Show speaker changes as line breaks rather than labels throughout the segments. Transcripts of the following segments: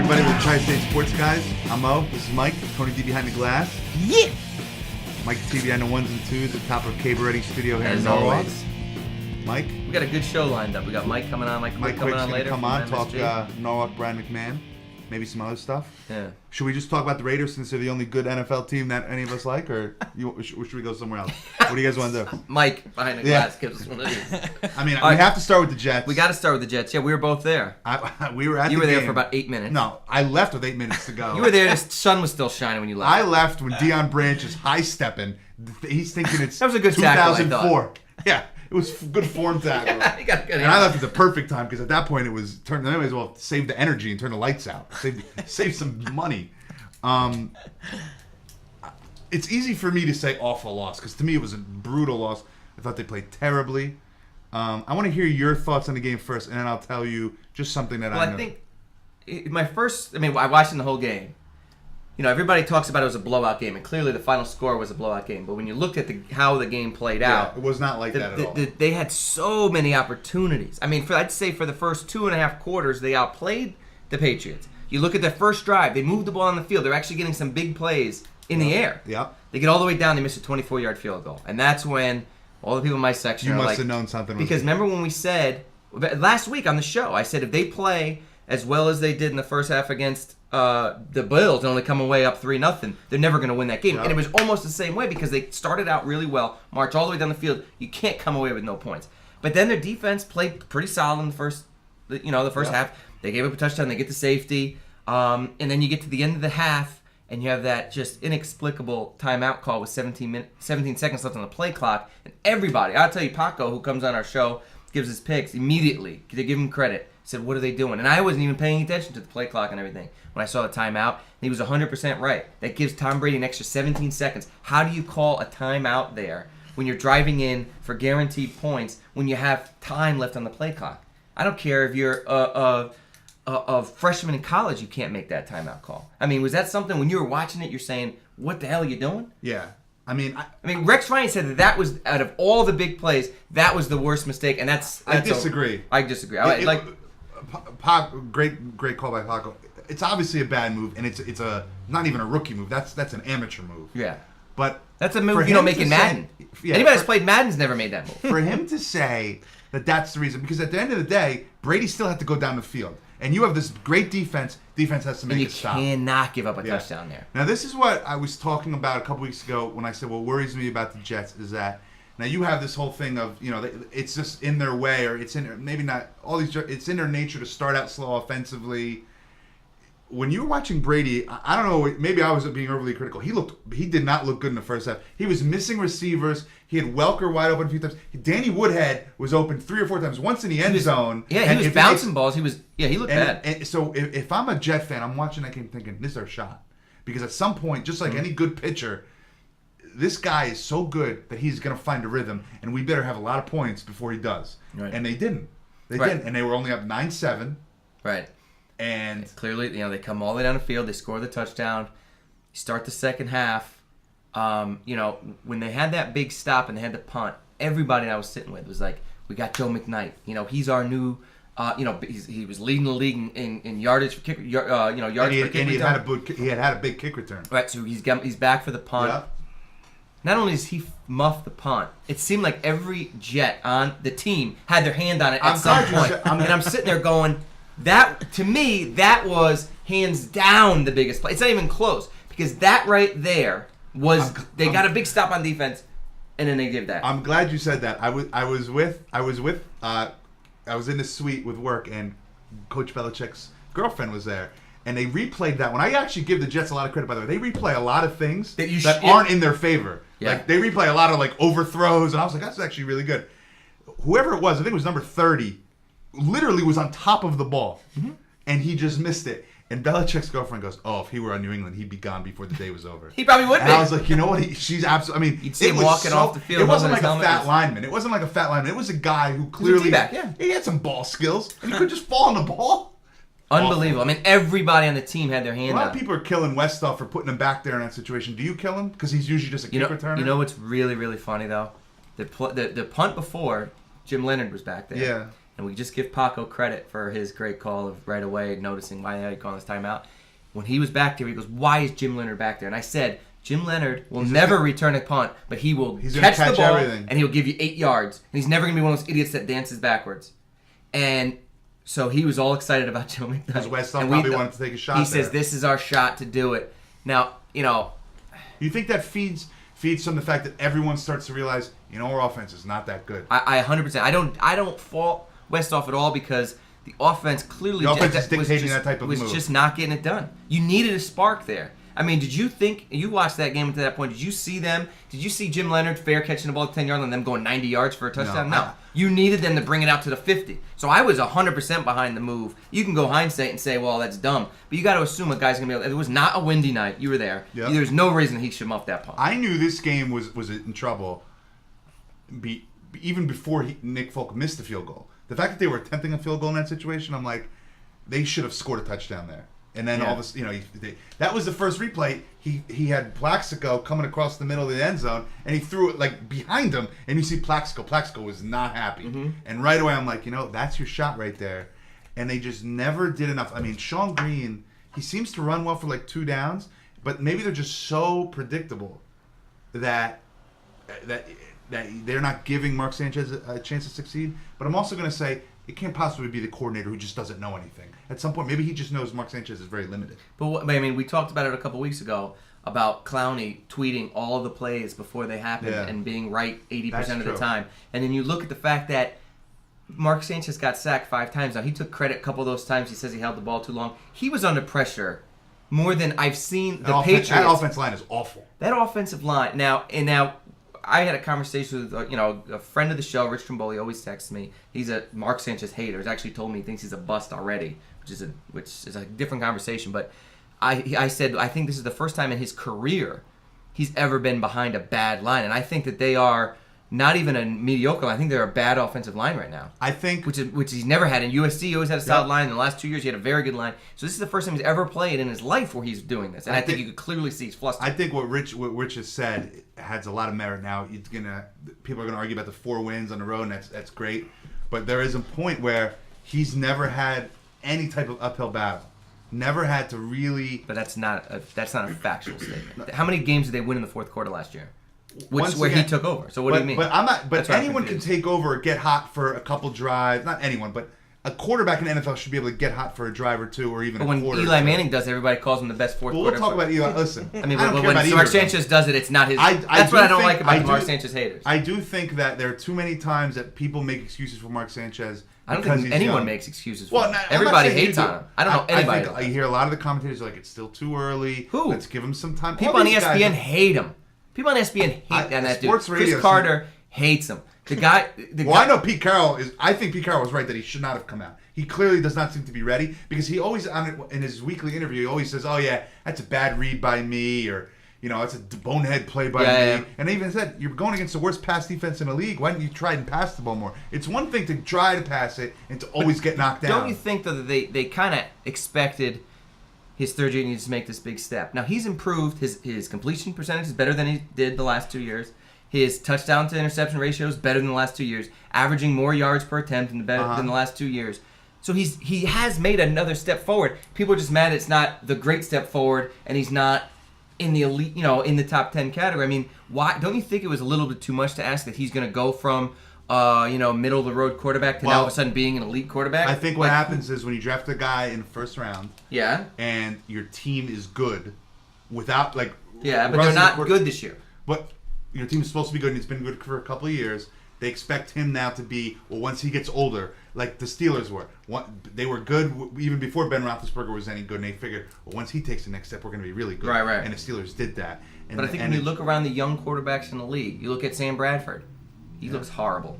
everybody with Tri-State Sports Guys. I'm Mo. This is Mike. Tony D behind the glass.
Yeah.
Mike T behind the ones and twos at the top of Cabaretti Studio here
As
in Norwalk.
always.
Mike.
We got a good show lined up. We got Mike coming on. Mike
Quick's
coming on
going to
later.
come
from
on, talk
MSG.
Norwalk, Brian McMahon, maybe some other stuff.
Yeah.
Should we just talk about the Raiders since they're the only good NFL team that any of us like, or should we go somewhere else? What do you guys want to do?
Mike behind the
Yeah.
glass gives us one of these.
I mean,
All
we
right.
have to start with the Jets.
We got to start with the Jets. Yeah, we were both there.
We were at
You
the
were there
game.
for about 8 minutes.
No, I left with 8 minutes to go.
You were there. The sun was still shining when you left.
I left when Deion Branch is high stepping. He's thinking it's
That was a good tackle, I
2004. Yeah, it was good form tackle.
You got good
And I left at the perfect time because at that point it was turn. They might as well save the energy and turn the lights out. Save some money. It's easy for me to say awful loss because to me it was a brutal loss. I thought they played terribly. I want to hear your thoughts on the game first, and then I'll tell you just something that
Well,
I know.
I think I watched the whole game. You know, everybody talks about it was a blowout game, and clearly the final score was a blowout game. But when you looked at how the game played out,
it was not like that at all.
They had so many opportunities. I mean, I'd say for the first 2.5 quarters, they outplayed the Patriots. You look at their first drive, they moved the ball on the field. They're actually getting some big plays in the air.
Yep.
They get all the way down, they miss a 24-yard field goal. And that's when all the people in my section
You
are
must
like...
have known something was-
Because remember when we said, last week on the show, I said if they play as well as they did in the first half against the Bills and only come away up 3-0, they're never going to win that game.
Yep.
And it was almost the same way because they started out really well, march all the way down the field. You can't come away with no points. But then their defense played pretty solid in the first half. They gave up a touchdown. They get the safety. And then you get to the end of the half, and you have that just inexplicable timeout call with 17 seconds left on the play clock. And everybody, I'll tell you, Paco, who comes on our show, gives his picks immediately. They give him credit. Said, what are they doing? And I wasn't even paying attention to the play clock and everything when I saw the timeout. And he was 100% right. That gives Tom Brady an extra 17 seconds. How do you call a timeout there when you're driving in for guaranteed points when you have time left on the play clock? I don't care if you're a freshman in college, you can't make that timeout call. I mean, was that something when you were watching it, you're saying, what the hell are you doing?
Yeah. I mean,
Rex Ryan said that was, out of all the big plays, that was the worst mistake, and that's
I disagree.
I disagree.
Great call by Paco. It's obviously a bad move, and it's a not even a rookie move. That's an amateur move.
Yeah.
But
That's a
for
move you
him
don't make
to
in
say-
Madden.
yeah,
Anybody that's played Madden's never made that move.
for him to say that that's the reason, because at the end of the day, Brady still had to go down the field, and you have this great defense. Defense has to make
And you
a stop.
cannot give up a
Yeah.
touchdown there.
Now, this is what I was talking about a couple weeks ago when I said what worries me about the Jets is that now you have this whole thing of, it's just in their way, or it's in, maybe not all these, it's in their nature to start out slow offensively. When you were watching Brady, I don't know, maybe I was being overly critical. He did not look good in the first half. He was missing receivers. He had Welker wide open a few times. Danny Woodhead was open 3 or 4 times, once in the end zone.
Yeah,
And
he was
if
bouncing balls. He looked bad.
and so if I'm a Jet fan, I'm watching that game thinking, this is our shot. Because at some point, just like any good pitcher, this guy is so good that he's going to find a rhythm, and we better have a lot of points before he does.
Right.
And they didn't. They
Right.
didn't. And they were only up 9-7.
Right.
And
Clearly, they come all the way down the field. They score the touchdown. Start the second half. When they had that big stop and they had the punt, everybody I was sitting with was like, we got Joe McKnight. He's our new, he was leading the league in yardage for kick, yards
and
for kick
he
return.
had a big kick return.
Right, so he's back for the punt.
Yeah.
Not only does he muff the punt, it seemed like every Jet on the team had their hand on it at
I'm
some
glad you
point.
said-
And I'm sitting there going, to me, that was hands down the biggest play. It's not even close because that right there was they got a big stop on defense, and then they did that.
I'm glad you said that. I was in the suite with work, and Coach Belichick's girlfriend was there. And they replayed that one. I actually give the Jets a lot of credit, by the way. They replay a lot of things that aren't in their favor.
Yeah.
Like, they replay a lot of, overthrows, and I was like, that's actually really good. Whoever it was, I think it was number 30, literally was on top of the ball, and he just missed it. And Belichick's girlfriend goes, "Oh, if he were on New England, he'd be gone before the day was over."
He probably would
and
be.
I was like, you know what? She's absolutely. I mean,
You'd see him
was
walking off the field
It wasn't like
holding
a
his
fat
helmet.
lineman. It wasn't like a fat lineman. It was a guy who clearly
D-back, yeah.
he had some ball skills, and he could just fall on the ball.
Unbelievable. I mean, everybody on the team had their hand
A lot
on
of people are killing Westall for putting him back there in that situation. Do you kill him because he's usually just a kick returner?
You know what's really, really funny, though? The punt before, Jim Leonard was back there.
Yeah.
and we just give Paco credit for his great call of right away noticing why he called this timeout. When he was back there, he goes, "Why is Jim Leonard back there?" And I said, Jim Leonard will never return a punt, but he will catch the ball
everything.
and he'll give you 8 yards. And he's never going to be one of those idiots that dances backwards. And so he was all excited about Joe McKnight.
Because Westall probably wanted to take a shot
He says, this is our shot to do it. Now,
You think that feeds from the fact that everyone starts to realize, our offense is not that good.
I 100%. I don't fault Westhoff at all because the offense clearly
is dictating that type of move.
Was just not getting it done. You needed a spark there. I mean, did you think, you watched that game to that point, did you see Jim Leonard fair catching the ball at 10 yards and them going 90 yards for a touchdown? No. You needed them to bring it out to the 50. So I was 100% behind the move. You can go hindsight and say, well, that's dumb. But you got to assume a guy's going to be able, it was not a windy night. You were there.
Yep.
There's no reason he should muff that punt.
I knew this game was in trouble even before Nick Folk missed the field goal. The fact that they were attempting a field goal in that situation, I'm like, they should have scored a touchdown there. And then all this, that was the first replay. He had Plaxico coming across the middle of the end zone, and he threw it like behind him, and you see Plaxico. Plaxico was not happy, and right away I'm like, that's your shot right there. And they just never did enough. I mean, Sean Green, he seems to run well for like 2 downs, but maybe they're just so predictable that they're not giving Mark Sanchez a chance to succeed. But I'm also going to say, it can't possibly be the coordinator who just doesn't know anything. At some point, maybe he just knows Mark Sanchez is very limited.
But we talked about it a couple weeks ago about Clowney tweeting all of the plays before they happened and being right 80% of the time. And then you look at the fact that Mark Sanchez got sacked 5 times. Now, he took credit a couple of those times. He says he held the ball too long. He was under pressure more than I've seen the Patriots.
That offensive line is awful.
That offensive line. Now, I had a conversation with a friend of the show, Rich Trimboli, always texts me. He's a Mark Sanchez hater. He's actually told me he thinks he's a bust already, which is a different conversation. But I said I think this is the first time in his career he's ever been behind a bad line, and I think that they are not even a mediocre line. I think they're a bad offensive line right now. I think which he's never had in USC. He always had a solid line. In the last 2 years, he had a very good line. So this is the first time he's ever played in his life where he's doing this, and I think you could clearly see he's flustered.
I think what Rich has said has a lot of merit. Now people are gonna argue about the 4 wins on the road, and that's great, but there is a point where he's never had any type of uphill battle. Never had to really.
But that's not a factual statement. How many games did they win in the fourth quarter last year? Where he took over. So what do you mean?
But I'm not. But anyone can take over or get hot for a couple drives. Not anyone, but a quarterback in the NFL should be able to get hot for a drive or 2, or even a quarter.
When Eli Manning does, everybody calls him the best fourth quarter.
We'll talk about Eli. Listen,
I mean, when Mark Sanchez does it, it's not his. That's what I don't like about the Mark Sanchez haters.
I do think that there are too many times that people make excuses for Mark Sanchez.
I don't think anyone makes excuses for him. Everybody hates on him. I don't know anybody.
I hear a lot of the commentators are like, it's still too early.
Who?
Let's give him some time.
People on ESPN hate him. People on ESPN hate that dude. Chris Carter hates him. The guy.
I know Pete Carroll is. I think Pete Carroll was right that he should not have come out. He clearly does not seem to be ready because he always in his weekly interview he always says, "Oh yeah, that's a bad read by me," or it's a bonehead play by me. Yeah. And they even said, "You're going against the worst pass defense in the league. Why don't you try and pass the ball more?" It's one thing to try to pass it and to always get knocked down.
Don't you think though that they kind of expected his third year needs to make this big step? Now he's improved. His completion percentage is better than he did the last 2 years. His touchdown to interception ratio is better than the last 2 years, averaging more yards per attempt than the last 2 years. So he has made another step forward. People are just mad it's not the great step forward, and he's not in the elite, in the top 10 category. I mean, why don't you think it was a little bit too much to ask that he's going to go from middle of the road quarterback to now all of a sudden being an elite quarterback?
I think what happens is when you draft a guy in the first round, and your team is good, without but
they're not good this year.
But your team is supposed to be good, and it's been good for a couple of years. They expect him now to be, once he gets older, like the Steelers were. They were good even before Ben Roethlisberger was any good, and they figured, once he takes the next step, we're going to be really good.
Right.
And the Steelers did that.
But I think when you look around the young quarterbacks in the league, you look at Sam Bradford. He looks horrible.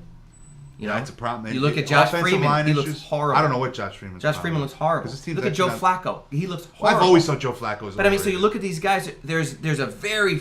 That's a problem.
You look at Josh Freeman. He looks horrible.
I don't know what Josh Freeman's
Freeman looks horrible. Look at Joe Flacco. He looks horrible.
Well, I've always thought Joe Flacco was.
But I mean, so you look at these guys. There's a very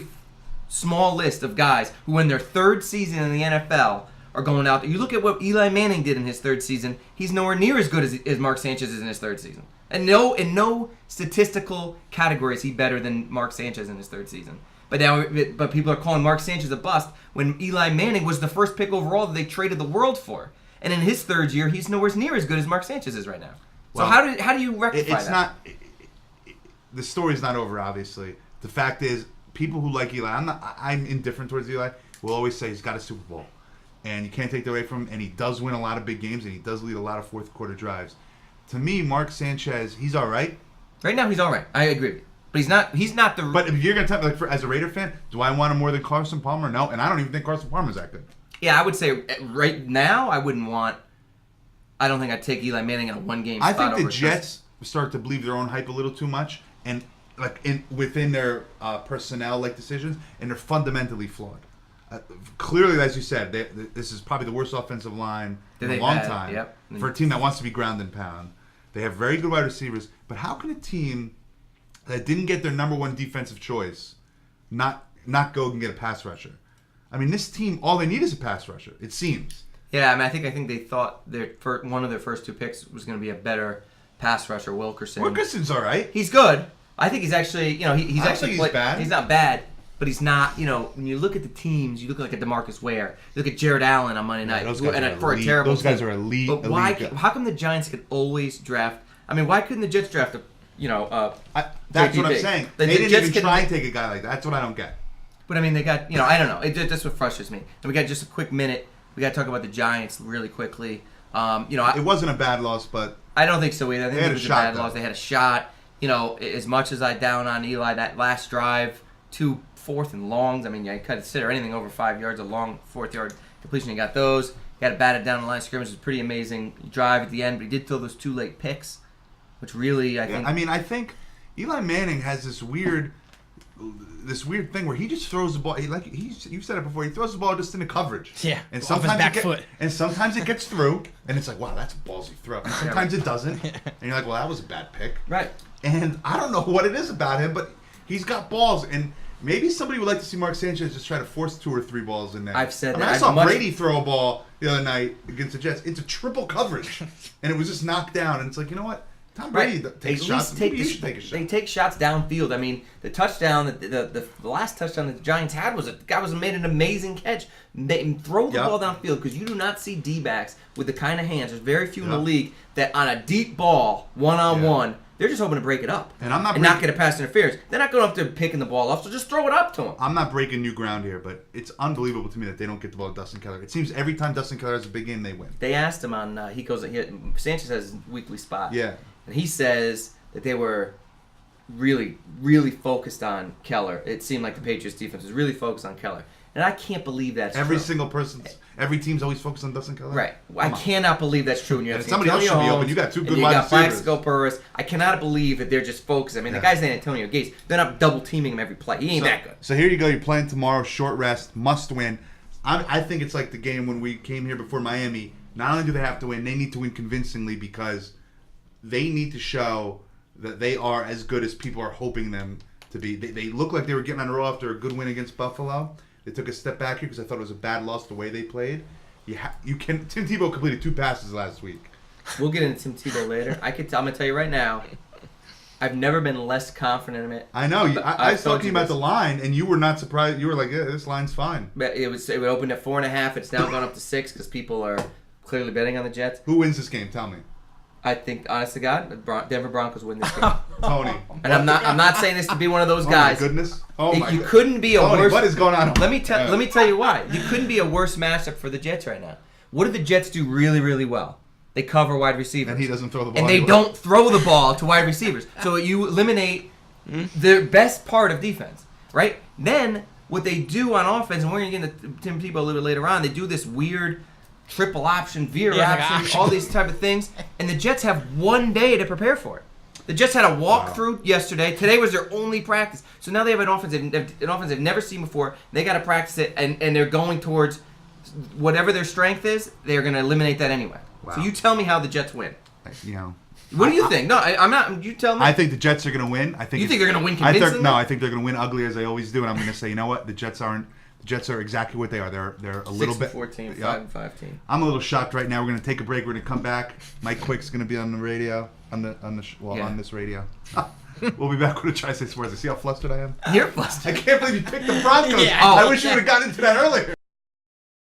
small list of guys who, in their third season in the NFL, are going out there. You look at what Eli Manning did in his third season. He's nowhere near as good as Mark Sanchez is in his third season. And in no statistical category is he better than Mark Sanchez in his third season. But people are calling Mark Sanchez a bust when Eli Manning was the first pick overall that they traded the world for. And in his third year, he's nowhere near as good as Mark Sanchez is right now. So
Well,
how do you rectify
It's
that?
not. The story's not over. Obviously, the fact is, people who like Eli, I'm indifferent towards Eli. Will always say he's got a Super Bowl, and you can't take that away from him. And he does win a lot of big games, and he does lead a lot of fourth quarter drives. To me, Mark Sanchez, he's all right.
Right now, he's all right. I agree with you. But he's not the...
But if you're gonna tell me, as a Raider fan, do I want him more than Carson Palmer? No, and I don't even think Carson Palmer's that good.
Yeah, I would say right now, I wouldn't want... I don't think I'd take Eli Manning in a one-game
I
spot
think the
over
Jets start to believe their own hype a little too much, and within their personnel decisions, and they're fundamentally flawed. Clearly, as you said, this is probably the worst offensive line in a long time for a team that wants to be ground and pound. They have very good wide receivers, but how can a team that didn't get their number one defensive choice not go and get a pass rusher? I mean, this team, all they need is a pass rusher, it seems.
Yeah, I mean, I think they thought one of their first two picks was going to be a better pass rusher, Wilkerson.
Wilkerson's all right.
He's good. I think he's actually, he's actually
he's bad.
He's not bad, but he's not. When you look at the teams, you look like a DeMarcus Ware. You look at Jared Allen on Monday night.
Those guys are elite.
But how come the Giants could always draft? I mean, why couldn't the Jets draft
that's what I'm saying. They didn't even try and take a guy like that. That's what I don't get.
But I mean, they got, I don't know. That's what frustrates me. And we got just a quick minute. We got to talk about the Giants really quickly.
It wasn't a bad loss, but
I don't think so either. I think it was a bad loss.
Though.
They had a shot. As much as I down on Eli, that last drive, 2 4th and longs. I mean, I consider anything over 5 yards a long 4th-yard completion. He got those. He got it batted down the line of scrimmage. It was a pretty amazing drive at the end, but he did throw those 2 late picks, which really, I think
Eli Manning has this weird thing where he just throws the ball. You said it before. He throws the ball just into coverage.
Yeah,
and
off his back foot.
And sometimes it gets through, and it's like, wow, that's a ballsy throw. And sometimes it doesn't, and you're like, well, that was a bad pick.
Right.
And I don't know what it is about him, but he's got balls, and maybe somebody would like to see Mark Sanchez just try to force 2 or 3 balls in there.
I've said
that.
I
saw Brady throw a ball the other night against the Jets into triple coverage, and it was just knocked down. And it's like, you know what? Tom Brady takes shots. Maybe you should take a shot.
They take shots downfield. I mean, the touchdown, the last touchdown that the Giants had was a guy made an amazing catch. They throw the ball downfield because you do not see D-backs with the kind of hands. There's very few in the league that on a deep ball, one-on-one, they're just hoping to break it up
and
not get a pass interference. They're not going up there picking the ball off, so just throw it up to him.
I'm not breaking new ground here, but it's unbelievable to me that they don't get the ball to Dustin Keller. It seems every time Dustin Keller has a big game, they win.
They asked him on Sanchez has his weekly spot.
Yeah.
And he says that they were really, really focused on Keller. It seemed like the Patriots defense was really focused on Keller. And I can't believe that's
true. Every team's always focused on Dustin Keller?
Right. I cannot believe that's true. And you have
somebody else should be open. You got 2 good wide receivers.
You got Plaxico Burress. I cannot believe that they're just focused. I mean, the guy's named Antonio Gates. They're not double teaming him every play. He ain't that good.
So here you go. You're playing tomorrow. Short rest. Must win. I think it's like the game when we came here before Miami. Not only do they have to win, they need to win convincingly because they need to show that they are as good as people are hoping them to be. They look like they were getting on a roll after a good win against Buffalo. They took a step back here because I thought it was a bad loss the way they played. Tim Tebow completed 2 passes last week.
We'll get into Tim Tebow later. I'm going to tell you right now, I've never been less confident in it.
I know. I was talking about the line, and you were not surprised. You were like, yeah, this line's fine.
But it opened at 4.5. It's now gone up to 6 because people are clearly betting on the Jets.
Who wins this game? Tell me.
I think, honest to God, Denver Broncos win this game.
Tony.
And I'm not saying this to be one of those guys.
Oh my goodness. Oh my
You couldn't be a worse.
What is going on?
Let me tell you why. You couldn't be a worse matchup for the Jets right now. What do the Jets do really, really well? They cover wide receivers.
And he doesn't throw the ball.
And they don't throw the ball to wide receivers. So you eliminate the best part of defense, right? Then what they do on offense, and we're going to get into Tim Tebow a little bit later on, they do this weird triple option, veer option, all these type of things, and the Jets have 1 day to prepare for it. The Jets had a walkthrough yesterday. Today was their only practice. So now they have an offense they've never seen before. They got to practice it, and they're going towards whatever their strength is. They're going to eliminate that anyway. Wow. So you tell me how the Jets win. What do you think? No, I'm not. You tell me.
I think the Jets are going to win.
You think they're going to win convincingly?
I think they're going to win ugly as they always do, and I'm going to say, you know what? The Jets aren't. The Jets are exactly what they are. They're a little bit
6-14, 5-5 team.
I'm a little shocked right now. We're going to take a break. We're going to come back. Mike Quick's going to be on the radio on this radio. We'll be back with a Tri-State Sports. See how flustered I am?
You're flustered.
I can't believe you picked the Broncos.
Yeah.
I wish you would have gotten into that earlier.